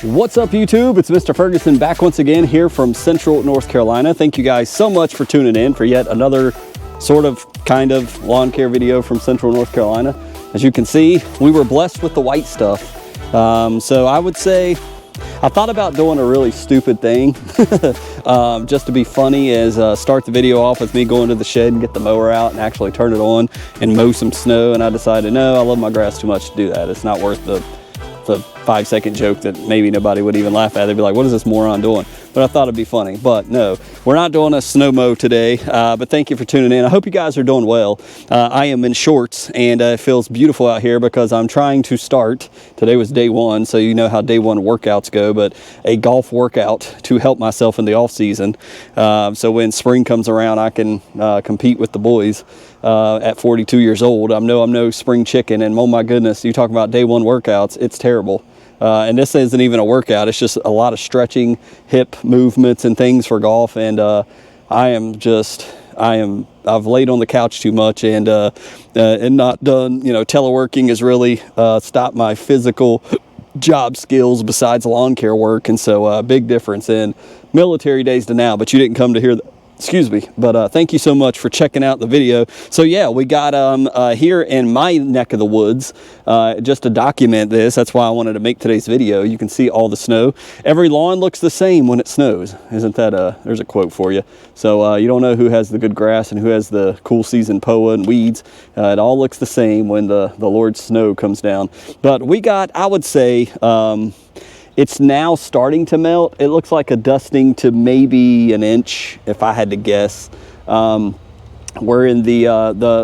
What's up, YouTube? It's Mr. Ferguson back once again here from Central North Carolina. Thank you guys so much for tuning in for yet another kind of lawn care video from Central North Carolina. As you can see, we were blessed with the white stuff. So I would say I thought about doing a really stupid thing just to be funny, as start the video off with me going to the shed and get the mower out and actually turn it on and mow some snow. And I decided, no, I love my grass too much to do that. It's not worth the 5-second joke that maybe nobody would even laugh at. They'd be like, what is this moron doing? But I thought it'd be funny. But no, we're not doing a snow mow today. But thank you for tuning in. I hope you guys are doing well. I am in shorts, and it feels beautiful out here because I'm trying to start. Today was day one, so you know how day one workouts go, but a golf workout to help myself in the off season. So when spring comes around, I can compete with the boys. At 42 years old, I'm no spring chicken, and oh my goodness, you talk about day one workouts, it's terrible. And this isn't even a workout, it's just a lot of stretching, hip movements and things for golf. And I've laid on the couch too much, and not done, teleworking has really stopped my physical job skills besides lawn care work. And so big difference in military days to now. But you didn't come to hear excuse me, but thank you so much for checking out the video. So yeah, we got here in my neck of the woods, just to document this. That's why I wanted to make today's video. You can see all the snow. Every lawn looks the same when it snows. Isn't that there's a quote for you. So you don't know who has the good grass and who has the cool season POA and weeds. It all looks the same when the Lord's snow comes down. But we got, I would say, it's now starting to melt. It looks like a dusting to maybe an inch, if I had to guess. We're in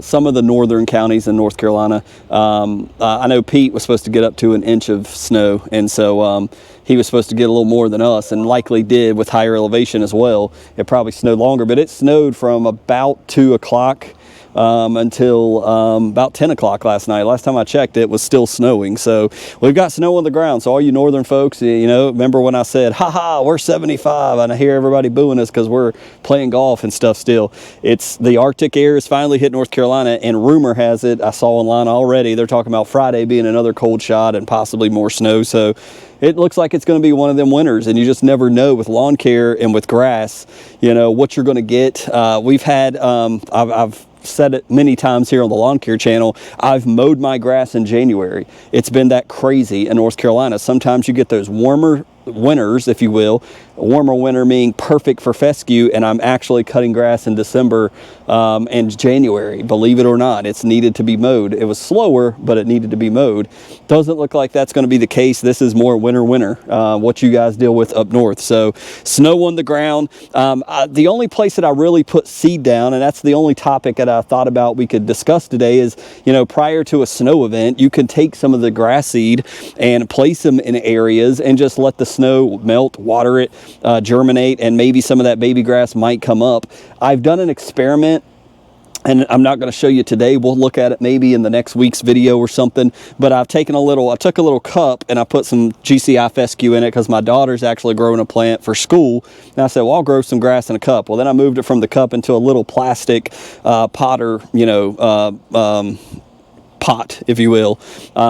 some of the northern counties in North Carolina. I know Pete was supposed to get up to an inch of snow, and so he was supposed to get a little more than us, and likely did with higher elevation as well. It probably snowed longer, but it snowed from about 2 o'clock until about 10 o'clock last night. Last time I checked, it was still snowing. So we've got snow on the ground. So all you northern folks, remember when I said, haha, we're 75, and I hear everybody booing us because we're playing golf and stuff still. It's the Arctic air is finally hit North Carolina, and rumor has it, I saw online already, they're talking about Friday being another cold shot and possibly more snow. So it looks like it's going to be one of them winters, and you just never know with lawn care and with grass, what you're going to get. We've had, I've said it many times here on the lawn care channel, I've mowed my grass in January. It's been that crazy in North Carolina. Sometimes you get those warmer winters, if you will. A warmer winter meaning perfect for fescue, and I'm actually cutting grass in December and January. Believe it or not, it's needed to be mowed. It was slower, but it needed to be mowed. Doesn't look like that's going to be the case. This is more winter, what you guys deal with up north. So snow on the ground. The only place that I really put seed down, and that's the only topic that I thought about we could discuss today, is, prior to a snow event, you can take some of the grass seed and place them in areas and just let the snow melt, water it, germinate, and maybe some of that baby grass might come up. I've done an experiment, and I'm not going to show you today. We'll look at it maybe in the next week's video or something. But I took a little cup and I put some GCI fescue in it because my daughter's actually growing a plant for school. And I said, well, I'll grow some grass in a cup. Well, then I moved it from the cup into a little plastic potter, pot, if you will.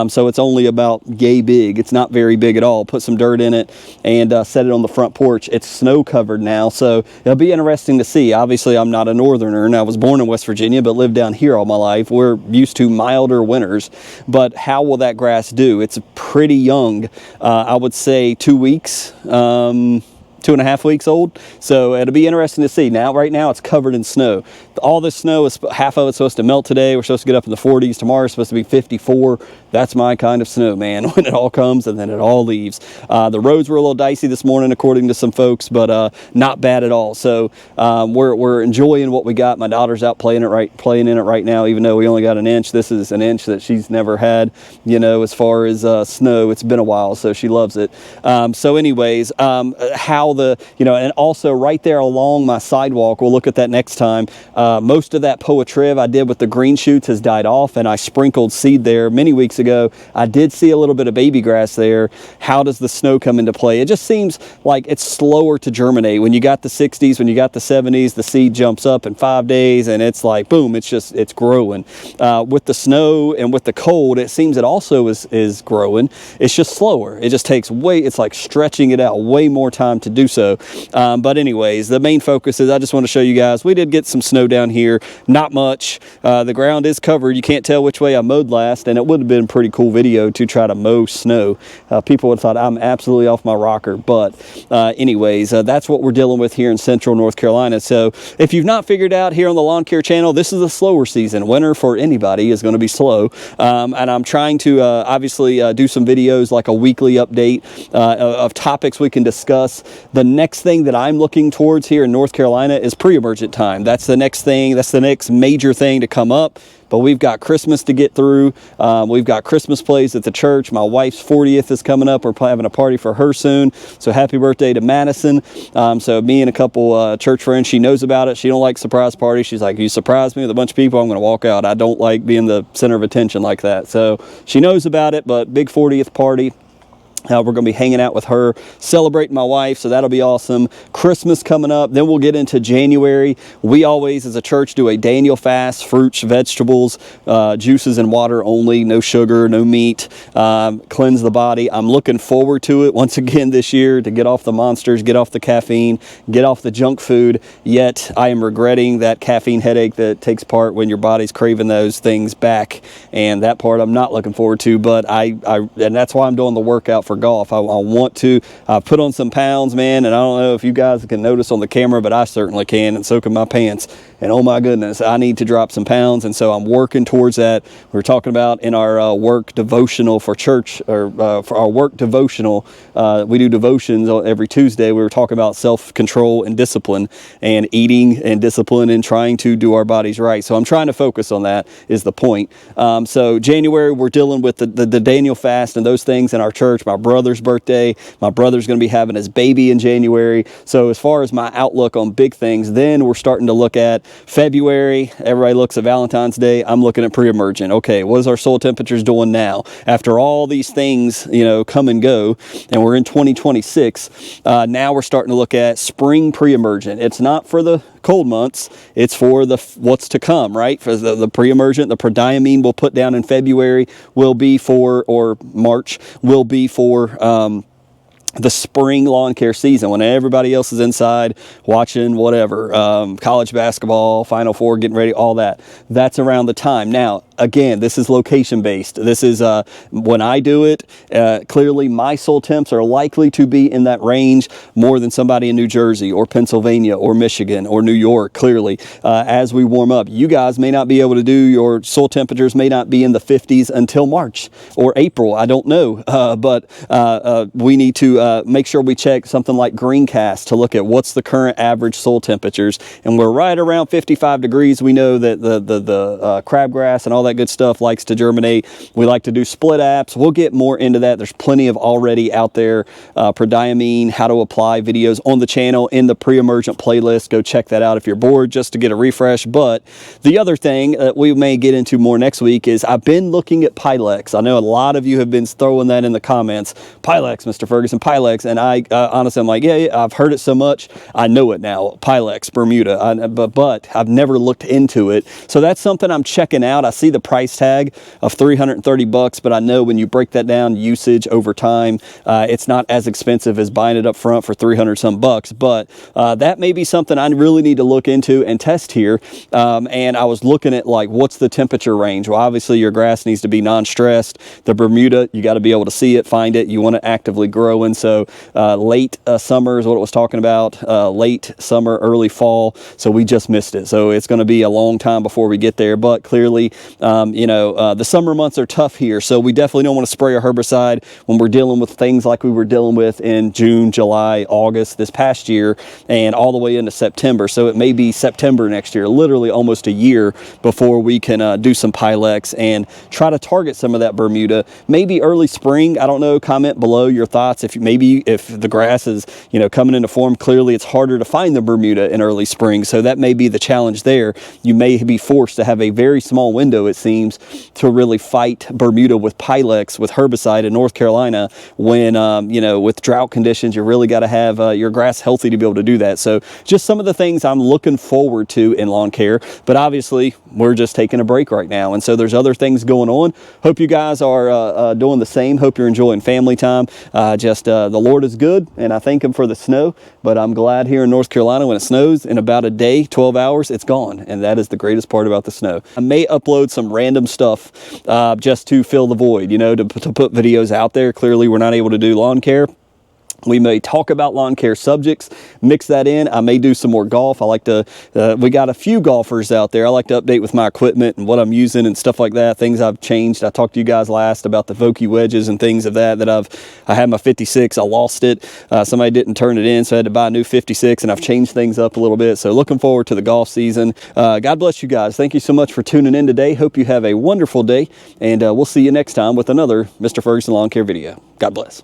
So it's only about yay big. It's not very big at all. Put some dirt in it and set it on the front porch. It's snow covered now, so it'll be interesting to see. Obviously, I'm not a northerner, and I was born in West Virginia, but lived down here all my life. We're used to milder winters, but how will that grass do? It's pretty young. I would say 2 weeks. 2.5 weeks old, so it'll be interesting to see. Right now it's covered in snow. All this snow is, half of it's supposed to melt today. We're supposed to get up in the 40s. Tomorrow it's supposed to be 54. That's my kind of snow, man, when it all comes and then it all leaves. The roads were a little dicey this morning, according to some folks, but not bad at all. So we're enjoying what we got. My daughter's out playing in it right now, even though we only got an inch. This is an inch that she's never had, as far as snow. It's been a while, so she loves it. So anyways, how how and also right there along my sidewalk, we'll look at that next time, most of that poa triv I did with the green shoots has died off, and I sprinkled seed there many weeks ago. I did see a little bit of baby grass there. How does the snow come into play? It just seems like it's slower to germinate. When you got the 60s, when you got the 70s, the seed jumps up in 5 days and it's like boom, it's growing. With the snow and with the cold, it seems it also is growing. It's just slower. It just takes it's like stretching it out, way more time to do so. But anyways, the main focus is I just want to show you guys, we did get some snow down here, not much. The ground is covered. You can't tell which way I mowed last, and it would have been a pretty cool video to try to mow snow. People would have thought I'm absolutely off my rocker, but anyways, that's what we're dealing with here in central North Carolina. So if you've not figured out here on the Lawn Care channel, this is a slower season. Winter for anybody is going to be slow, and I'm trying to obviously do some videos, like a weekly update of topics we can discuss. The next thing that I'm looking towards here in North Carolina is pre-emergent time. That's the next thing. That's the next major thing to come up. But we've got Christmas to get through. We've got Christmas plays at the church. My wife's 40th is coming up. We're having a party for her soon. So happy birthday to Madison. So me and a couple church friends, she knows about it. She don't like surprise parties. She's like, you surprise me with a bunch of people, I'm going to walk out. I don't like being the center of attention like that. So she knows about it, but big 40th party. We're going to be hanging out with her, celebrating my wife, so that'll be awesome. Christmas coming up, then we'll get into January. We always, as a church, do a Daniel fast, fruits, vegetables, juices and water only, no sugar, no meat, cleanse the body. I'm looking forward to it once again this year, to get off the monsters, get off the caffeine, get off the junk food, yet I am regretting that caffeine headache that takes part when your body's craving those things back, and that part I'm not looking forward to, but and that's why I'm doing the workout for golf. I want to put on some pounds, man, and I don't know if you guys can notice on the camera, but I certainly can, and so can my pants. And oh my goodness, I need to drop some pounds, and so I'm working towards that. We're talking about in our work devotional for church, or for our work devotional, we do devotions every Tuesday. We were talking about self-control and discipline, and eating and discipline, and trying to do our bodies right. So I'm trying to focus on that, is the point. So January, we're dealing with the Daniel fast and those things in our church. My brother's birthday. My brother's going to be having his baby in January. So as far as my outlook on big things, then we're starting to look at February. Everybody looks at Valentine's Day. I'm looking at pre-emergent. Okay, what is our soil temperatures doing now? After all these things, come and go, and we're in 2026, now we're starting to look at spring pre-emergent. It's not for the cold months, it's for what's to come, right? For the pre-emergent, the prodiamine we'll put down in February will be for, or March, will be for the spring lawn care season, when everybody else is inside watching whatever, college basketball, Final Four, getting ready, all that. That's around the time. Now, again, this is location based. This is when I do it, clearly my soil temps are likely to be in that range more than somebody in New Jersey or Pennsylvania or Michigan or New York. Clearly, as we warm up, you guys may not be able to do, your soil temperatures may not be in the 50s until March or April. I don't know, but we need to make sure we check something like Greencast to look at what's the current average soil temperatures, and we're right around 55 degrees. We know that the crabgrass and all that good stuff likes to germinate. We like to do split apps. We'll get more into that. There's plenty of already out there prodiamine, how to apply videos on the channel in the pre-emergent playlist. Go check that out if you're bored, just to get a refresh. But the other thing that we may get into more next week is I've been looking at Pylex. I know a lot of you have been throwing that in the comments. Pylex, Mr. Ferguson, Pylex. And I honestly, I'm like, yeah, I've heard it so much, I know it now. Pylex, Bermuda, but I've never looked into it. So that's something I'm checking out. I see the price tag of $330, but I know when you break that down, usage over time, it's not as expensive as buying it up front for 300 some bucks. But that may be something I really need to look into and test here. And I was looking at, like, what's the temperature range? Well, obviously your grass needs to be non-stressed. The Bermuda, you got to be able to see it, find it. You want to actively grow in. So late summer is what it was talking about, late summer, early fall. So we just missed it. So it's going to be a long time before we get there. But clearly The summer months are tough here, so we definitely don't want to spray a herbicide when we're dealing with things like we were dealing with in June, July, August this past year, and all the way into September. So it may be September next year, literally almost a year before we can do some Pylex and try to target some of that Bermuda. Maybe early spring, I don't know. Comment below your thoughts. If the grass is coming into form, clearly it's harder to find the Bermuda in early spring, so that may be the challenge there. You may be forced to have a very small window, it seems, to really fight Bermuda with Pylex, with herbicide in North Carolina, when with drought conditions, you really got to have your grass healthy to be able to do that. So just some of the things I'm looking forward to in lawn care, but obviously we're just taking a break right now, and so there's other things going on. Hope you guys are doing the same. Hope you're enjoying family time. The Lord is good, and I thank him for the snow, but I'm glad here in North Carolina when it snows, in about a day, 12 hours, it's gone, and that is the greatest part about the snow. I may upload some random stuff just to fill the void, to put videos out there. Clearly we're not able to do lawn care. We may talk about lawn care subjects, mix that in. I may do some more golf. I like to, we got a few golfers out there. I like to update with my equipment and what I'm using and stuff like that, things I've changed. I talked to you guys last about the Vokey wedges and things of that I had my 56, I lost it. Somebody didn't turn it in, so I had to buy a new 56, and I've changed things up a little bit. So looking forward to the golf season. God bless you guys. Thank you so much for tuning in today. Hope you have a wonderful day, and we'll see you next time with another Mr. Ferguson Lawn Care video. God bless.